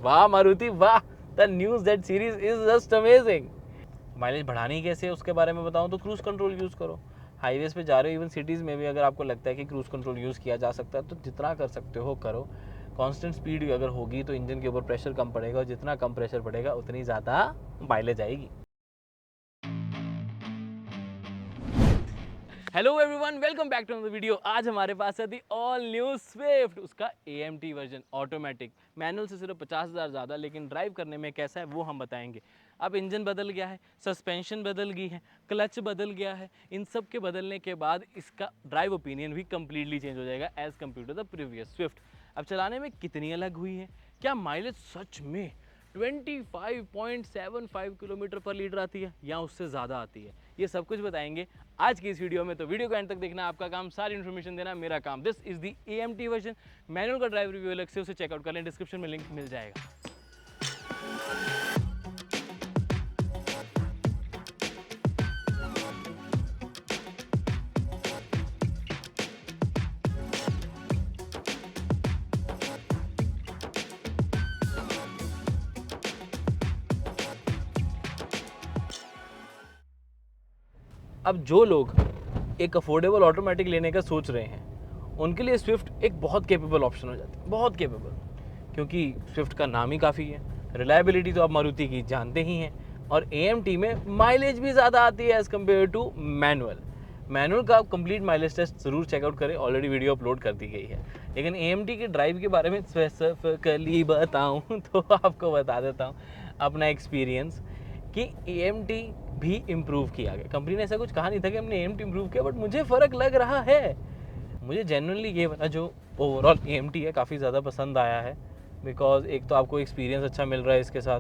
वाह मारुति वाह, the new Z series is just amazing. Mileage बढ़ानी कैसे है उसके बारे में बताऊं तो क्रूज कंट्रोल यूज़ करो। हाईवेज पे जा रहे हो, इवन सिटीज़ में भी अगर आपको लगता है कि क्रूज कंट्रोल यूज़ किया जा सकता है तो जितना कर सकते हो करो। कांस्टेंट स्पीड अगर होगी तो इंजन के ऊपर प्रेशर कम पड़ेगा, और जितना कम प्रेशर पड़ेगा उतनी ज़्यादा माइलेज आएगी। Hello everyone, welcome back to the video. आज हमारे पास है दी ऑल न्यू स्विफ्ट, उसका AMT वर्जन ऑटोमेटिक। मैनुअल से सिर्फ 50,000 ज़्यादा, लेकिन ड्राइव करने में कैसा है वो हम बताएंगे। अब इंजन बदल गया है, सस्पेंशन बदल गई है, क्लच बदल गया है। इन सब के बदलने के बाद इसका ड्राइव ओपिनियन भी कम्प्लीटली चेंज हो जाएगा as compare to the previous Swift. अब चलाने में कितनी अलग हुई है, क्या माइलेज सच में 25.75 किलोमीटर पर लीटर आती है या उससे ज़्यादा आती है, ये सब कुछ बताएंगे आज की इस वीडियो में। तो वीडियो को एंड तक देखना, आपका काम सारी इन्फॉर्मेशन देना, मेरा काम। This is the AMT version. Manual का ड्राइव रिव्यू अलग से, उसे चेकआउट कर लें, डिस्क्रिप्शन में लिंक मिल जाएगा। अब जो लोग एक अफोर्डेबल ऑटोमेटिक लेने का सोच रहे हैं उनके लिए स्विफ्ट एक बहुत कैपेबल ऑप्शन हो जाती है, बहुत कैपेबल। क्योंकि स्विफ्ट का नाम ही काफ़ी है, रिलायबिलिटी तो आप मारुति की जानते ही हैं, और AMT में माइलेज भी ज़्यादा आती है as compare to manual. Manual का आप कंप्लीट माइलेज टेस्ट ज़रूर चेकआउट करें, ऑलरेडी वीडियो अपलोड कर दी गई है। लेकिन AMT के ड्राइव के बारे में स्पेसिफिकली बताऊँ तो आपको बता देता हूँ अपना एक्सपीरियंस कि AMT भी इम्प्रूव किया गया। कंपनी ने ऐसा कुछ कहा नहीं था कि हमने AMT इम्प्रूव किया, बट मुझे फ़र्क लग रहा है। मुझे जेन्युइनली ये वाला जो ओवरऑल AMT है काफ़ी ज़्यादा पसंद आया है। बिकॉज एक तो आपको एक्सपीरियंस अच्छा मिल रहा है इसके साथ,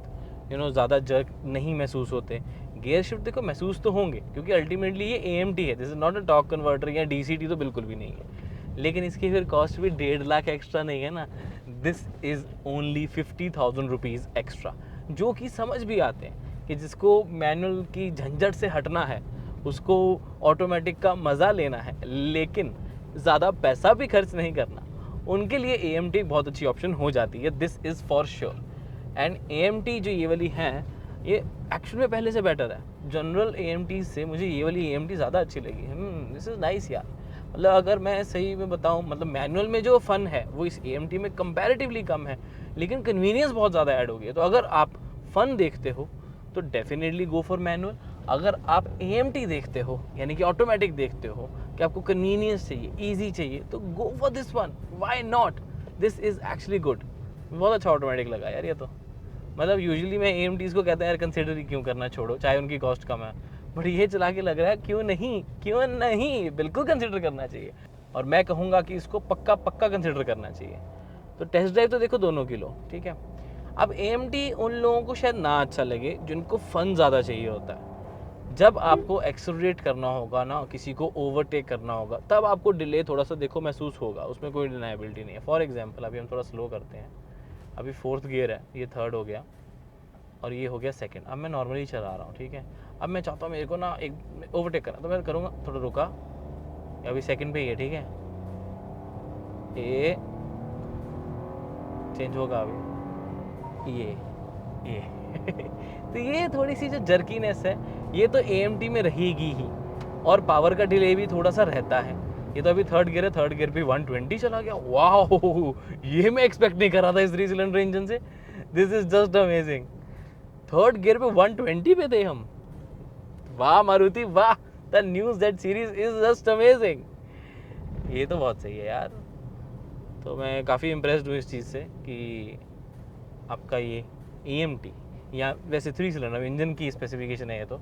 ज़्यादा जर्क नहीं महसूस होते। गियर शिफ्ट देखो महसूस तो होंगे, क्योंकि अल्टीमेटली ये AMT है, this is not a torque converter या DCT तो बिल्कुल भी नहीं है। लेकिन इसकी फिर कॉस्ट भी 1.5 लाख एक्स्ट्रा नहीं है ना, this is only 50,000 rupees extra, जो कि समझ भी आते हैं कि जिसको मैनुअल की झंझट से हटना है, उसको ऑटोमेटिक का मज़ा लेना है, लेकिन ज़्यादा पैसा भी खर्च नहीं करना, उनके लिए AMT बहुत अच्छी ऑप्शन हो जाती है। This is for sure. And AMT जो ये वाली है, ये एक्चुअल में पहले से बेटर है। जनरल AMT से मुझे ये वाली AMT ज़्यादा अच्छी लगी। दिस इज़ नाइस यार। मतलब अगर मैं सही में बताऊँ, मतलब मैनुअल में जो फ़न है वो इस AMT में कंपैरेटिवली कम है, लेकिन कन्वीनियंस बहुत ज़्यादा ऐड हो गई है। तो अगर आप फ़न देखते हो तो डेफिनेटली गो फॉर मैनुअल। अगर आप AMT देखते हो, यानी कि ऑटोमेटिक देखते हो कि आपको कन्वीनियंस चाहिए, ईजी चाहिए, तो go for this one, why not. This is actually good. बहुत अच्छा ऑटोमेटिक लगा यार ये तो। मतलब यूजुअली मैं AMTs को कहता है यार कंसिडर ही क्यों करना, छोड़ो, चाहे उनकी कॉस्ट कम है, बट ये चला के लग रहा है क्यों नहीं, क्यों नहीं, बिल्कुल कंसिडर करना चाहिए। और मैं कहूँगा कि इसको पक्का पक्का कंसिडर करना चाहिए। तो टेस्ट ड्राइव तो देखो दोनों की लो, ठीक है। अब AMT उन लोगों को शायद ना अच्छा लगे जिनको फ़न ज़्यादा चाहिए होता है। जब आपको एक्सेलरेट करना होगा ना, किसी को ओवरटेक करना होगा, तब आपको डिले थोड़ा सा देखो महसूस होगा, उसमें कोई डिनाइबिलिटी नहीं है। फॉर एग्जांपल अभी हम थोड़ा स्लो करते हैं, अभी 4th गियर है, ये 3rd हो गया और ये हो गया 2nd। अब मैं नॉर्मली चला रहा हूँ, ठीक है। अब मैं चाहता हूँ मेरे को ना एक ओवरटेक करना, तो मैं करूँगा थोड़ा रुका, अभी 2nd पे ही है, ठीक है। ये चेंज होगा अभी, ये तो ये थोड़ी सी जो जर्कीनेस है ये तो AMT में रहेगी ही, और पावर का डिले भी थोड़ा सा रहता है। ये तो अभी 3rd गियर है, 3rd गियर पे 120 चला गया, वाह, ये मैं एक्सपेक्ट नहीं कर रहा था इस 3 सिलेंडर इंजन से। This is just amazing. 3rd gear पे 120 पे थे हम। वाह मारुति वाह, the new Z series is just amazing. ये तो बहुत सही है यार। तो मैं काफ़ी इम्प्रेस्ड हूँ इस चीज़ से कि आपका ये AMT, या वैसे 3 सिलेंडर इंजन की स्पेसिफिकेशन है ये तो,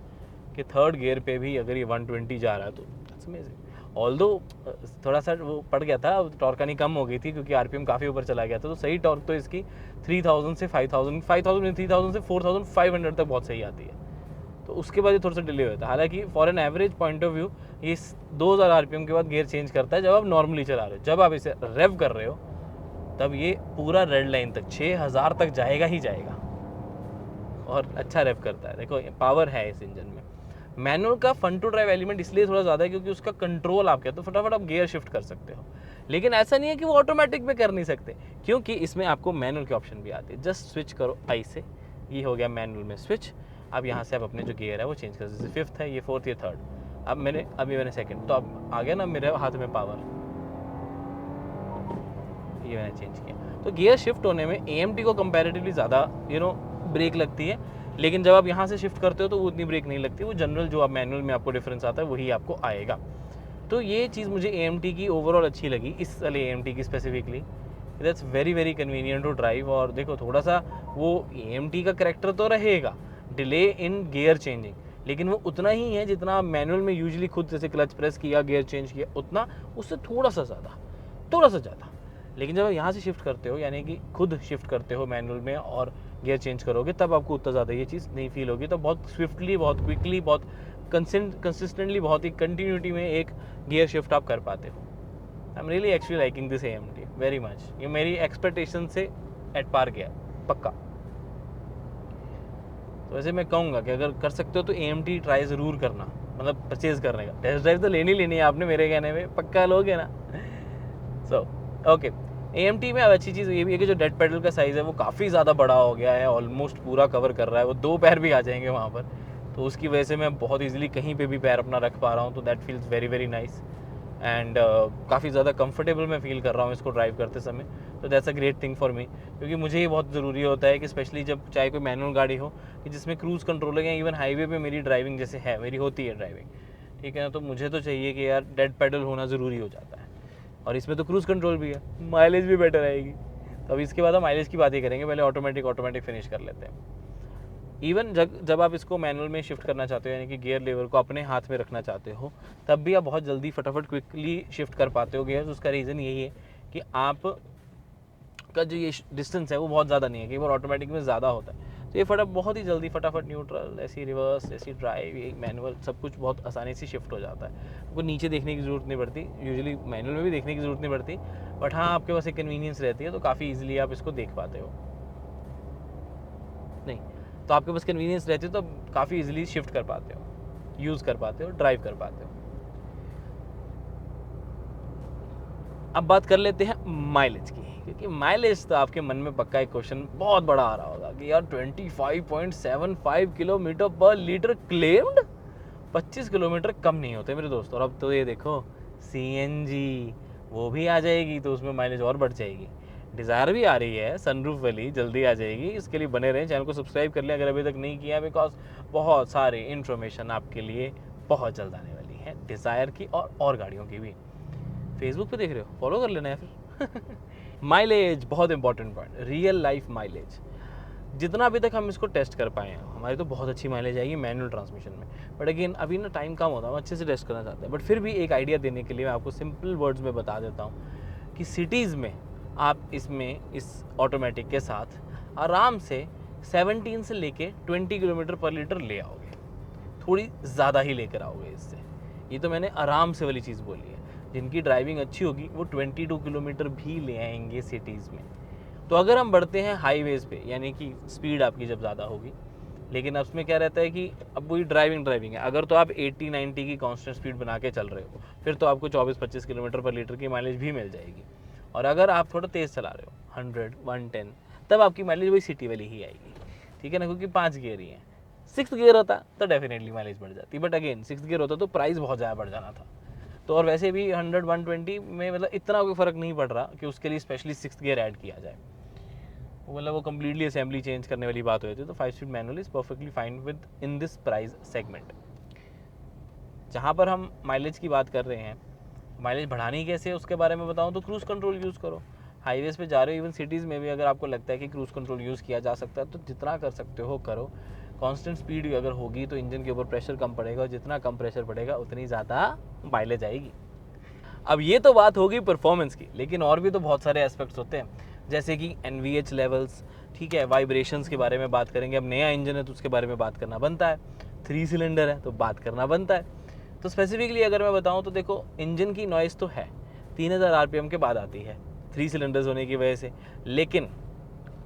कि 3rd गियर पे भी अगर ये 120 जा रहा है तो दैट्स अमेजिंग। ऑल्दो थोड़ा सा वो पड़ गया था, टॉर्कानी कम हो गई थी क्योंकि RPM काफ़ी ऊपर चला गया था। तो सही टॉर्क तो इसकी 3000 से 5000 से 4500 तक बहुत सही आती है। तो उसके बाद ये थोड़ा सा डिले होता है। हालांकि for an average point of view ये 2000 RPM के बाद गियर चेंज करता है जब आप नॉर्मली चला रहे हो। जब आप इसे रेव कर रहे हो तब ये पूरा रेड लाइन तक 6000 तक जाएगा ही जाएगा, और अच्छा रेव करता है। देखो पावर है इस इंजन में। मैनुअल का फन टू ड्राइव एलिमेंट इसलिए थोड़ा ज़्यादा है क्योंकि उसका कंट्रोल आप कहते हो फटाफट आप गियर शिफ्ट कर सकते हो, लेकिन ऐसा नहीं है कि वो ऑटोमेटिक में कर नहीं सकते, क्योंकि इसमें आपको मैनुअल के ऑप्शन भी आते हैं। जस्ट स्विच करो आई से, ये हो गया मैनुअल में स्विच। अब यहाँ से आप अपने जो गियर है वो चेंज कर, जैसे फिफ्थ है, ये फोर्थ, ये थर्ड, अब मैंने सेकंड, तो अब आ गया ना मेरे हाथ में पावर, ये मैंने चेंज किया। तो गियर शिफ्ट होने में AMT को कंपैरेटिवली ज़्यादा ब्रेक लगती है, लेकिन जब आप यहाँ से शिफ्ट करते हो तो वो उतनी ब्रेक नहीं लगती, वो जनरल जो आप मैनुअल में आपको डिफरेंस आता है वही आपको आएगा। तो ये चीज़ मुझे AMT की ओवरऑल अच्छी लगी, इस वाले AMT की specifically, that's very very convenient to drive. और देखो थोड़ा सा वो AMT का करेक्टर तो रहेगा, डिले इन गियर चेंजिंग, लेकिन वो उतना ही है जितना आप मैनुअल में यूजुअली खुद जैसे क्लच प्रेस किया, गियर चेंज किया, उतना, उससे थोड़ा सा ज़्यादा। लेकिन जब आप यहाँ से शिफ्ट करते हो, यानी कि खुद शिफ्ट करते हो मैनुअल में और गियर चेंज करोगे, तब आपको उतना ज़्यादा ये चीज़ नहीं फील होगी। तो बहुत स्विफ्टली, बहुत क्विकली, बहुत कंसिस्टेंटली, बहुत ही कंटिन्यूटी में एक गियर शिफ्ट आप कर पाते हो। I am really actually liking this AMT very much. ये मेरी एक्सपेक्टेशन से एट पार गया पक्का। तो वैसे मैं कहूँगा कि अगर कर सकते हो तो AMT ट्राई ज़रूर करना, मतलब परचेज़ करने का। टेस्ट ड्राइव तो लेनी है आपने, मेरे कहने में पक्का लोगे ना। सो ओके, AMT में अब अच्छी चीज़ ये भी है कि जो डेड पेडल का साइज़ है वो काफ़ी ज़्यादा बड़ा हो गया है, ऑलमोस्ट पूरा कवर कर रहा है, वो 2 पैर भी आ जाएंगे वहाँ पर, तो उसकी वजह से मैं बहुत इजीली कहीं पे भी पैर अपना रख पा रहा हूँ, तो that feels very very nice and काफ़ी ज़्यादा कंफर्टेबल मैं फील कर रहा हूँ इसको ड्राइव करते समय। तो that's a great thing for me, क्योंकि मुझे ये बहुत ज़रूरी होता है कि स्पेशली जब चाहे कोई मैनुअल गाड़ी हो कि जिसमें क्रूज़ कंट्रोल है, या इवन हाईवे पे मेरी ड्राइविंग जैसे है, मेरी होती है ड्राइविंग, ठीक है ना, तो मुझे तो चाहिए कि यार डेड पेडल होना ज़रूरी हो जाता है। और इसमें तो क्रूज़ कंट्रोल भी है, माइलेज भी बेटर आएगी। तो अब इसके बाद हम माइलेज की बात ही करेंगे, पहले ऑटोमेटिक फिनिश कर लेते हैं। इवन जब आप इसको मैनुअल में शिफ्ट करना चाहते हो, यानी कि गियर लेवर को अपने हाथ में रखना चाहते हो, तब भी आप बहुत जल्दी फटाफट क्विकली शिफ्ट कर पाते हो गियर्स। उसका रीज़न यही है कि आप का जो ये डिस्टेंस है वो बहुत ज़्यादा नहीं है, कई बार ऑटोमेटिक में ज़्यादा होता है, तो ये बहुत ही जल्दी फटाफट न्यूट्रल, ऐसी रिवर्स, ऐसी ड्राइव, ये मैनुअल, सब कुछ बहुत आसानी से शिफ्ट हो जाता है। आपको नीचे देखने की ज़रूरत नहीं पड़ती, यूजुअली मैनुअल में भी देखने की ज़रूरत नहीं पड़ती, बट हाँ आपके पास एक कन्वीनियंस रहती है, तो काफ़ी ईजिली आप इसको देख पाते हो। नहीं तो आपके पास कन्वीनियंस रहती है तो काफ़ी ईजिली शिफ्ट कर पाते हो, यूज़ कर पाते हो, ड्राइव कर पाते हो। अब बात कर लेते हैं माइलेज की, क्योंकि माइलेज तो आपके मन में पक्का एक क्वेश्चन बहुत बड़ा आ रहा होगा कि यार 25.75 किलोमीटर पर लीटर क्लेम्ड, 25 किलोमीटर कम नहीं होते मेरे दोस्त। और अब तो ये देखो CNG वो भी आ जाएगी, तो उसमें माइलेज और बढ़ जाएगी। डिज़ायर भी आ रही है सनरूफ वाली, जल्दी आ जाएगी। इसके लिए बने रहें, चैनल को सब्सक्राइब कर लें अगर अभी तक नहीं किया, बिकॉज बहुत सारे इन्फॉर्मेशन आपके लिए बहुत जल्द आने वाली है डिज़ायर की और गाड़ियों की भी। फेसबुक पे देख रहे हो, फॉलो कर लेना है फिर। माइलेज बहुत important point, real life mileage. जितना अभी तक हम इसको टेस्ट कर पाए हैं, हमारी तो बहुत अच्छी माइलेज आएगी मैनुअल ट्रांसमिशन में, बट अगेन अभी ना टाइम कम होता है, हम अच्छे से टेस्ट करना चाहते हैं। बट फिर भी एक आइडिया देने के लिए मैं आपको सिंपल वर्ड्स में बता देता हूँ कि सिटीज़ में आप इस ऑटोमेटिक के साथ आराम से 17 से लेके 20 किलोमीटर पर लीटर ले आओगे, थोड़ी ज़्यादा ही लेकर आओगे इससे। ये तो मैंने आराम से वाली चीज़ बोली है। जिनकी ड्राइविंग अच्छी होगी वो 22 किलोमीटर भी ले आएंगे सिटीज़ में। तो अगर हम बढ़ते हैं हाईवेज़ पे, यानी कि स्पीड आपकी जब ज़्यादा होगी, लेकिन अब उसमें क्या रहता है कि अब वही ड्राइविंग है, अगर तो आप 80-90 की कांस्टेंट स्पीड बना के चल रहे हो, फिर तो आपको 24-25 किलोमीटर पर लीटर की माइलेज भी मिल जाएगी। और अगर आप थोड़ा तेज़ चला रहे हो 100, 110, तब आपकी माइलेज वही सिटी वाली ही आएगी, ठीक है ना, क्योंकि 5 गियर ही हैं। 6th गियर होता तो डेफिनेटली माइलेज बढ़ जाती, बट अगेन 6th गियर होता तो प्राइस बहुत ज़्यादा बढ़ जाना था। तो और वैसे भी 100-120 में मतलब इतना कोई फ़र्क नहीं पड़ रहा कि उसके लिए स्पेशली 6th गियर ऐड किया जाए, मतलब वो कम्प्लीटली असेंबली चेंज करने वाली बात हो जाती है। तो 5 speed manual is perfectly fine with in this price segment. जहाँ पर हम माइलेज की बात कर रहे हैं, माइलेज बढ़ानी कैसे है उसके बारे में बताऊँ तो क्रूज़ कंट्रोल यूज़ करो। हाईवेज़ पे जा रहे हो, इवन सिटीज़ में भी अगर आपको लगता है कि क्रूज़ कंट्रोल यूज़ किया जा सकता है तो जितना कर सकते हो करो। कांस्टेंट स्पीड अगर होगी तो इंजन के ऊपर प्रेशर कम पड़ेगा, और जितना कम प्रेशर पड़ेगा उतनी ज़्यादा माइलेज आएगी। अब ये तो बात होगी परफॉर्मेंस की, लेकिन और भी तो बहुत सारे एस्पेक्ट्स होते हैं, जैसे कि NVH लेवल्स, ठीक है, वाइब्रेशंस के बारे में बात करेंगे। अब नया इंजन है तो उसके बारे में बात करना बनता है, 3 सिलेंडर है तो बात करना बनता है। तो स्पेसिफिकली अगर मैं बताऊं तो देखो, इंजन की नॉइज़ तो है 3000 RPM के बाद आती है 3 सिलेंडर्स होने की वजह से, लेकिन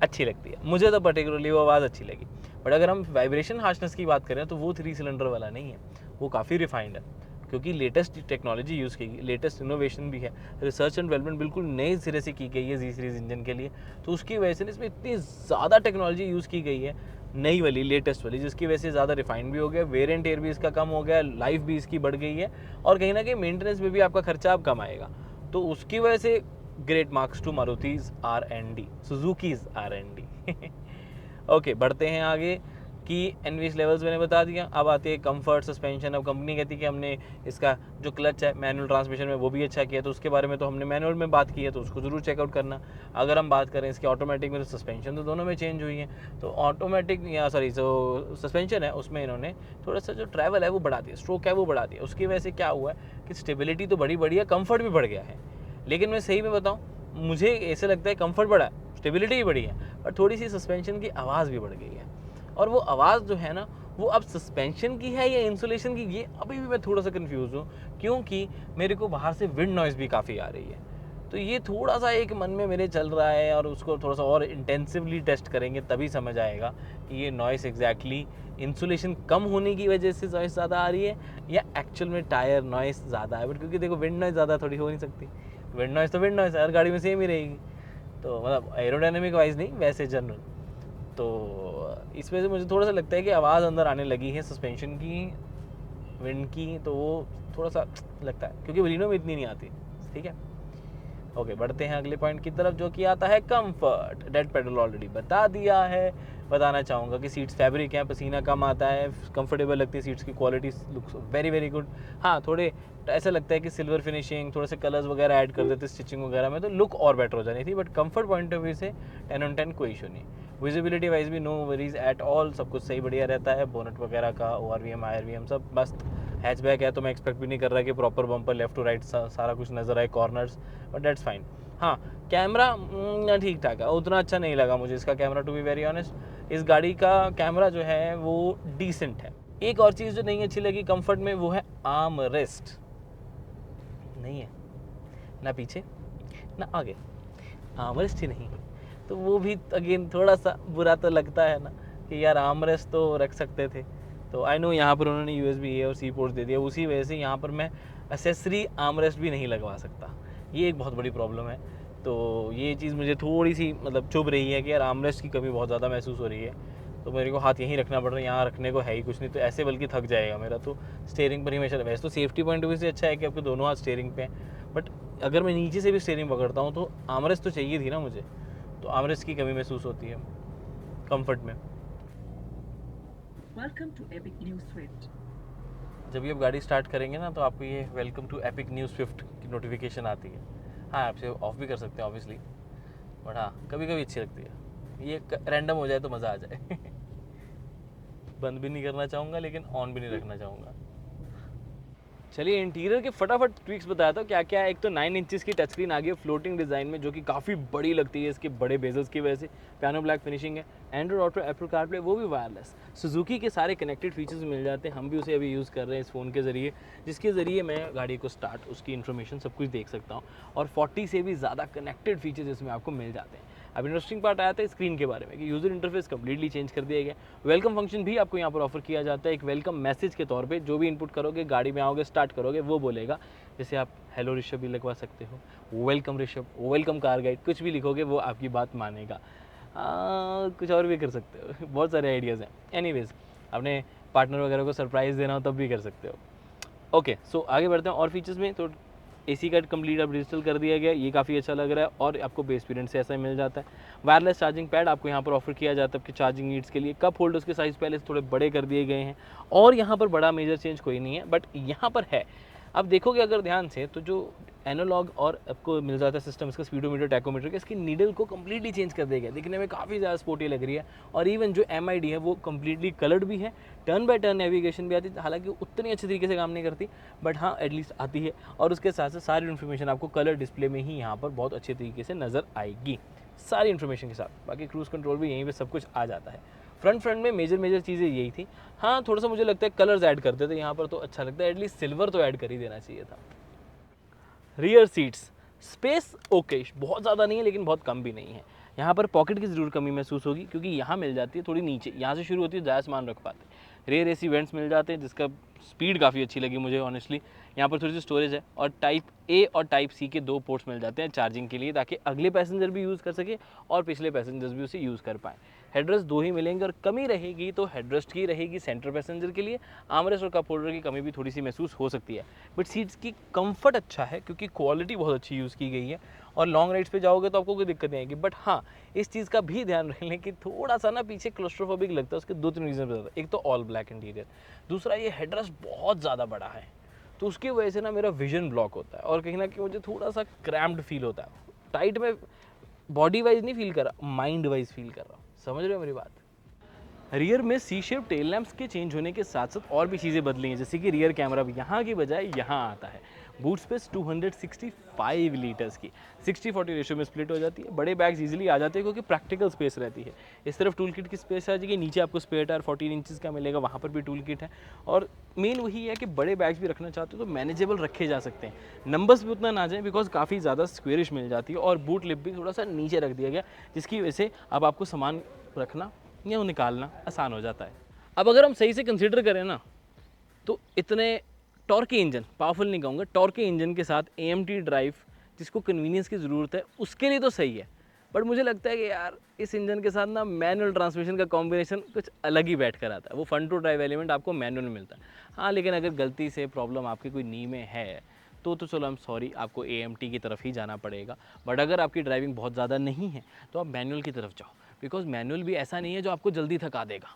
अच्छी लगती है मुझे तो, पर्टिकुलरली वो आवाज़ अच्छी लगी। बट अगर हम वाइब्रेशन हार्शनेस की बात करें तो वो 3 सिलेंडर वाला नहीं है, वो काफ़ी रिफाइंड है, क्योंकि लेटेस्ट टेक्नोलॉजी यूज़ की गई, लेटेस्ट इनोवेशन भी है, रिसर्च एंड डेवलपमेंट बिल्कुल नए सिरे से की गई है जी सीरीज़ इंजन के लिए। तो उसकी वजह से इसमें इतनी ज़्यादा टेक्नोलॉजी यूज़ की गई है, नई वाली लेटेस्ट वाली, जिसकी वजह से ज़्यादा रिफाइंड भी हो गया, वेरिएंट एंड टेयर भी इसका कम हो गया, लाइफ भी इसकी बढ़ गई है, और कहीं ना कहीं मेंटेनेंस में भी आपका खर्चा अब कम आएगा। तो उसकी वजह से ग्रेट मार्क्स टू मारुति's R&D, सुजुकी's R&D। ओके, बढ़ते हैं आगे कि एनवीएस लेवल्स मैंने बता दिया। अब आते हैं कंफर्ट, सस्पेंशन। अब कंपनी कहती है कि हमने इसका जो क्लच है मैनुअल ट्रांसमिशन में वो भी अच्छा किया, तो उसके बारे में तो हमने मैनुअल में बात की है, तो उसको ज़रूर चेकआउट करना। अगर हम बात करें इसके ऑटोमेटिक में, तो सस्पेंशन तो दोनों में चेंज हुई है, तो ऑटोमेटिक या सॉरी जो सस्पेंशन है उसमें इन्होंने थोड़ा सा जो ट्रैवल है वो बढ़ा दिया, स्ट्रोक है वो बढ़ा दिया। उसकी वजह से क्या हुआ है कि स्टेबिलिटी तो बड़ी बढ़िया, कम्फर्ट भी बढ़ गया है। लेकिन मैं सही में बताऊँ, मुझे ऐसे लगता है कम्फर्ट बढ़ा है, स्टेबिलिटी भी बढ़ी है, और थोड़ी सी सस्पेंशन की आवाज़ भी बढ़ गई है। और वो आवाज़ जो है ना, वो अब सस्पेंशन की है या इंसुलेशन की, ये अभी भी मैं थोड़ा सा कंफ्यूज हूँ, क्योंकि मेरे को बाहर से विंड नॉइज़ भी काफ़ी आ रही है। तो ये थोड़ा सा एक मन में मेरे चल रहा है, और उसको थोड़ा सा और इंटेंसिवली टेस्ट करेंगे तभी समझ आएगा कि ये नॉइज़ एग्जैक्टली इंसुलेशन कम होने की वजह से नॉइज़ ज़्यादा आ रही है, या एक्चुअल में टायर नॉइज़ ज़्यादा है। बट क्योंकि देखो, विंड नॉइज़ ज़्यादा थोड़ी हो नहीं सकती, विंड नॉइज़ तो विंड नॉइज़ हर गाड़ी में सेम ही रहेगी। तो मतलब एरोडायनेमिक वाइज नहीं, वैसे जनरल। तो इस वजह से मुझे थोड़ा सा लगता है कि आवाज़ अंदर आने लगी है सस्पेंशन की, विंड की, तो वो थोड़ा सा लगता है, क्योंकि बलिनो में इतनी नहीं आती। ठीक है, ओके, बढ़ते हैं अगले पॉइंट की तरफ, जो कि आता है कंफर्ट। डेड पेडल ऑलरेडी बता दिया है। बताना चाहूँगा कि सीट्स फैब्रिक हैं, पसीना कम आता है, कंफर्टेबल लगती है सीट्स की, quality looks very very good. हाँ, थोड़े ऐसा लगता है कि सिल्वर फिनिशिंग, थोड़े से कलर्स वगैरह ऐड कर देते स्टिचिंग वगैरह में, तो लुक और बेटर हो जानी थी। But comfort point of view से 10 on 10 कोई इशू नहीं। विजिबिलिटी वाइज भी नो वरीज एट ऑल, सब कुछ सही बढ़िया रहता है। बोनट वगैरह का ORVM IRVM सब मस्त। हैचबैक है तो मैं एक्सपेक्ट भी नहीं कर रहा कि proper bumper left to right सारा कुछ नज़र आए, कॉर्नर्स, बट दैट्स फाइन। हाँ, कैमरा ठीक ठाक है, उतना अच्छा नहीं लगा मुझे इसका camera, to be very honest. इस गाड़ी का कैमरा जो है वो डिसेंट है। एक और चीज़ जो नहीं अच्छी लगी कंफर्ट में, वो है आर्म रेस्ट नहीं है, ना पीछे ना आगे, आर्म रेस्ट ही नहीं। तो वो भी अगेन थोड़ा सा बुरा तो लगता है ना, कि यार आर्म रेस्ट तो रख सकते थे। तो आई नो यहाँ पर उन्होंने USB A और C पोर्ट्स दे दिया, उसी वजह से यहाँ पर मैं एसेसरी आर्म रेस्ट भी नहीं लगवा सकता। ये एक बहुत बड़ी प्रॉब्लम है। तो ये चीज़ मुझे थोड़ी सी मतलब चुभ रही है कि यार आर्म रेस्ट की कमी बहुत ज़्यादा महसूस हो रही है। तो मेरे को हाथ यहीं रखना पड़ रहा है, यहाँ रखने को है ही कुछ नहीं, तो ऐसे बल्कि थक जाएगा मेरा। तो स्टीयरिंग पर ही हमेशा, वैसे तो सेफ्टी पॉइंट ऑफ व्यू से अच्छा है कि आपके दोनों हाथ स्टीयरिंग पे हैं, बट अगर मैं नीचे से भी स्टीयरिंग पकड़ता हूँ तो आर्म रेस्ट तो चाहिए थी ना मुझे। तो आर्म रेस्ट की कमी महसूस होती है कंफर्ट में। Welcome to epic new Swift. जब भी आप गाड़ी स्टार्ट करेंगे ना, तो आपको ये welcome to epic new Swift की नोटिफिकेशन आती है। हाँ, आपसे ऑफ भी कर सकते हैं ऑब्वियसली, बट हाँ कभी कभी अच्छी लगती है। ये रैंडम हो जाए तो मज़ा आ जाए। बंद भी नहीं करना चाहूँगा, लेकिन ऑन भी नहीं रखना चाहूँगा। चलिए इंटीरियर के फटाफट ट्विक्स बताता हूँ क्या क्या है। एक तो 9 इंचेस की टच स्क्रीन आ गई है फ्लोटिंग डिज़ाइन में, जो कि काफ़ी बड़ी लगती है इसके बड़े बेजल्स की वजह से। पियानो ब्लैक फिनिशिंग है। एंड्रॉइड ऑटो, एप्पल कारप्ले, वो भी वायरलेस। सुजुकी के सारे कनेक्टेड फीचर्स मिल जाते हैं, हम भी उसे अभी यूज़ कर रहे हैं इस फ़ोन के ज़रिए, जिसके ज़रिए मैं गाड़ी को स्टार्ट, उसकी इन्फॉर्मेशन सब कुछ देख सकता हूँ। और 40 से भी ज़्यादा कनेक्टेड फीचर्स इसमें आपको मिल जाते हैं। अब इंटरेस्टिंग पार्ट आया था स्क्रीन के बारे में कि यूज़र इंटरफेस कम्प्लीटली चेंज कर दिया गया। वेलकम फंक्शन भी आपको यहाँ पर ऑफर किया जाता है, एक वेलकम मैसेज के तौर पे। जो भी इनपुट करोगे, गाड़ी में आओगे, स्टार्ट करोगे, वो बोलेगा। जैसे आप हेलो ऋषभ भी लगवा सकते हो, welcome Rishabh, welcome car guide, कुछ भी लिखोगे वो आपकी बात मानेगा। कुछ और भी कर सकते हो, बहुत सारे आइडियाज़ हैं। एनीवेज, अपने पार्टनर वगैरह को सरप्राइज़ देना हो तब भी कर सकते हो। ओके, सो आगे बढ़ते हैं और फीचर्स में। तो AC का कंप्लीट अब डिजिटल कर दिया गया, ये काफ़ी अच्छा लग रहा है, और आपको बेस वेरिएंट से ऐसा ही मिल जाता है। वायरलेस चार्जिंग पैड आपको यहाँ पर ऑफर किया जाता है आपके चार्जिंग नीड्स के लिए। कप होल्डर्स के साइज़ पहले से थोड़े बड़े कर दिए गए हैं, और यहाँ पर बड़ा मेजर चेंज कोई नहीं है, बट यहाँ पर है। अब देखोगे अगर ध्यान से, तो जो एनालॉग और आपको मिल जाता है सिस्टम इसका स्पीडोमीटर, टैकोमीटर का, इसकी नीडल को कम्प्लीटली चेंज कर दिया गया, दिखने में काफ़ी ज़्यादा स्पोर्टी लग रही है। और इवन जो MID है वो कम्प्लीटली कलर्ड भी है, टर्न बाय टर्न नेविगेशन भी आती है, हालांकि उतनी अच्छी तरीके से काम नहीं करती, बट हाँ एटलीस्ट आती है। और उसके साथ साथ सारी इन्फॉर्मेशन आपको कलर डिस्प्ले में ही यहाँ पर बहुत अच्छे तरीके से नज़र आएगी, सारी इन्फॉर्मेशन के साथ। बाकी क्रूज़ कंट्रोल भी यहीं पे सब कुछ आ जाता है। फ्रंट में मेजर चीज़ें यही थी। हाँ, थोड़ा सा मुझे लगता है कलर्स ऐड कर देते यहाँ पर तो अच्छा लगता है, एटलीस्ट सिल्वर तो ऐड कर ही देना चाहिए था। रियर सीट्स स्पेस ओके, बहुत ज़्यादा नहीं है लेकिन बहुत कम भी नहीं है। यहाँ पर पॉकेट की ज़रूर कमी महसूस होगी क्योंकि यहाँ मिल जाती है थोड़ी नीचे, यहाँ से शुरू होती है, ज़्यादा सामान रख पाते हैं। रेयर एसी वेंट्स मिल जाते हैं जिसका स्पीड काफ़ी अच्छी लगी मुझे ऑनेस्टली। यहाँ पर थोड़ी सी स्टोरेज है और टाइप ए और टाइप सी के 2 पोर्ट्स मिल जाते हैं चार्जिंग के लिए, ताकि अगले पैसेंजर भी यूज़ कर सके और पिछले पैसेंजर्स भी उसे यूज़ कर पाएँ। हेडरेस्ट 2 ही मिलेंगे और कमी रहेगी तो हेडरेस्ट की रहेगी सेंटर पैसेंजर के लिए। आर्मरेस्ट और कप होल्डर की कमी भी थोड़ी सी महसूस हो सकती है, बट सीट्स की कंफर्ट अच्छा है क्योंकि क्वालिटी बहुत अच्छी यूज़ की गई है और लॉन्ग राइड्स पे जाओगे तो आपको कोई दिक्कत नहीं आएगी। बट हाँ, इस चीज़ का भी ध्यान रख लें कि थोड़ा सा ना पीछे क्लोस्ट्रोफोबिक लगता है। उसके 2-3 रीज़न बताता है। एक तो ऑल ब्लैक इंटीरियर, दूसरा ये हेडरेस्ट बहुत ज़्यादा बड़ा है तो उसकी वजह से ना मेरा विजन ब्लॉक होता है और कहीं ना कहीं मुझे थोड़ा सा क्रैम्प्ड फील होता है। टाइट में बॉडी वाइज नहीं फील कर रहा, माइंड वाइज फील कर रहा हूँ। समझ रहे हो मेरी बात? रियर में सी शेप टेल लैंप्स के चेंज होने के साथ साथ और भी चीज़ें बदली हैं, जैसे कि रियर कैमरा अब यहाँ की बजाय यहाँ आता है। बूट स्पेस 265 लीटर्स की 60-40 रेशियो में स्प्लिट हो जाती है। बड़े बैग्स इजीली आ जाते हैं क्योंकि प्रैक्टिकल स्पेस रहती है। इस तरफ टूल किट की स्पेस आ जाएगी, नीचे आपको स्पेयर टायर 14 इंचेस का मिलेगा, वहाँ पर भी टूल किट है। और मेन वही है कि बड़े बैग्स भी रखना चाहते हो तो मैनेजेबल रखे जा सकते हैं। नंबर्स भी उतना ना जाए बिकॉज काफ़ी ज़्यादा स्क्वेरिश मिल जाती है और बूट लिप भी थोड़ा सा नीचे रख दिया गया, जिसकी वजह से अब आपको सामान रखना या वो निकालना आसान हो जाता है। अब अगर हम सही से कंसिडर करें ना तो इतने टॉर्की इंजन, पावरफुल नहीं कहूँगा, टॉर्की इंजन के साथ AMT ड्राइव जिसको कन्वीनियंस की ज़रूरत है उसके लिए तो सही है। बट मुझे लगता है कि यार इस इंजन के साथ ना मैनुअल ट्रांसमिशन का कॉम्बिनेशन कुछ अलग ही बैठ कर आता है। वो फन टू ड्राइव एलिमेंट आपको मैनुअल में मिलता है। हाँ, लेकिन अगर गलती से प्रॉब्लम आपकी कोई नी में है तो चलो आई एम सॉरी, आपको AMT की तरफ ही जाना पड़ेगा। बट अगर आपकी ड्राइविंग बहुत ज़्यादा नहीं है तो आप मैनुअल की तरफ जाओ, बिकॉज मैनुअल भी ऐसा नहीं है जो आपको जल्दी थका देगा।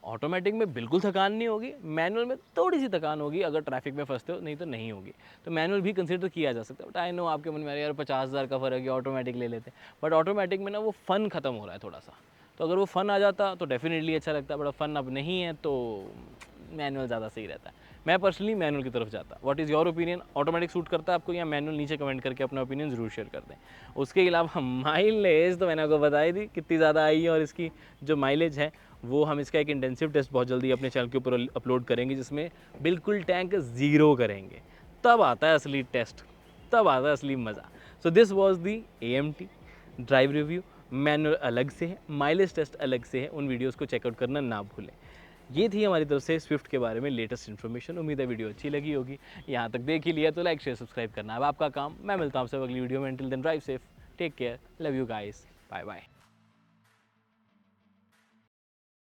ऑटोमेटिक में बिल्कुल थकान नहीं होगी, मैनुअल में थोड़ी सी थकान होगी अगर ट्रैफिक में फंसते हो, नहीं तो नहीं होगी। तो मैनुअल भी कंसिडर किया जा सकता है। बट आई नो आपके मन में यार 50,000 का फ़र्क है, ऑटोमेटिक ले लेते हैं। बट ऑटोमेटिक में ना वो फ़न ख़त्म हो रहा है थोड़ा सा। तो अगर वो फ़न आ जाता तो डेफिनेटली अच्छा लगता, बट फ़न अब नहीं है तो मैनुअल ज़्यादा सही रहता है। मैं पर्सनली मैनुअल की तरफ जाता। What is your opinion? Automatic suit करता है आपको या मैनुअल? नीचे कमेंट करके अपना ओपिनियन ज़रूर शेयर कर दें। उसके अलावा माइलेज तो मैंने आपको बताई थी कितनी ज़्यादा आई है, और इसकी जो माइलेज है वो हम इसका एक इंटेंसिव टेस्ट बहुत जल्दी अपने चैनल के ऊपर अपलोड करेंगे, जिसमें बिल्कुल टैंक ज़ीरो करेंगे। तब आता है असली टेस्ट, तब आता है असली मज़ा। So this was the AMT drive review. Manual अलग से है, माइलेज टेस्ट अलग से है, उन वीडियोज़ को चेकआउट करना ना भूलें। ये थी हमारी तरफ से स्विफ्ट के बारे में लेटेस्ट इन्फॉर्मेशन। उम्मीद है वीडियो अच्छी लगी होगी। यहाँ तक देख ही लिया तो लाइक शेयर सब्सक्राइब करना अब आपका काम। मैं मिलता हूँ आपसे अगली वीडियो में। Till then drive safe, take care, love you guys, bye bye.